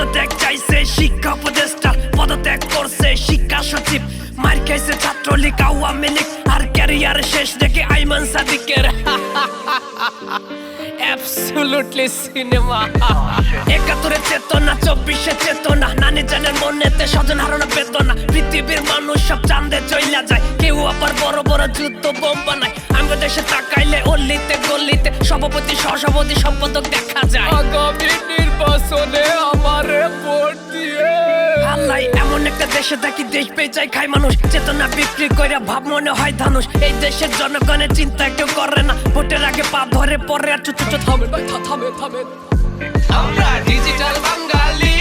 পদত্যাগ চাইছে শিক্ষা উপদেষ্টা, পদত্যাগ করছে শিক্ষা সচিব, মার খাইছে ছাত্রলীগ আওয়ামী লীগ, আর ক্যারিয়ার শেষ দেখে আইমান সাদিকের অ্যাবসলিউটলি সিনেমা। ৭১-এর চেতনা, ২৪-এর চেতনা, নানি জানের মনেতে স্বজন হারানো বেদনা। পৃথিবীর মানুষ সব চাঁদে চইলা যায়, কেউ আবার বড় বড় যুদ্ধ বোম বানায়। আমরা দেশে তাকাইলে অলিতে গলিতে সভাপতি সহসভাপতি সম্পাদক দেখা যায়। আগামী নির্বাচনে আমারে ভোট দিয়ে আল্লাহ, এমন একটা দেশে থাকি দেশ বেচাই খায় মানুষ, চেতনা বিক্রি কইরা ভাব মনে হয় ধানুষ। এই দেশের জনগণের চিন্তা কেউ করে না, ভোটের আগে পা ধরে পরে আর চুচু থামেন ভাই, থামেন। আমরা ডিজিটাল বাঙালি।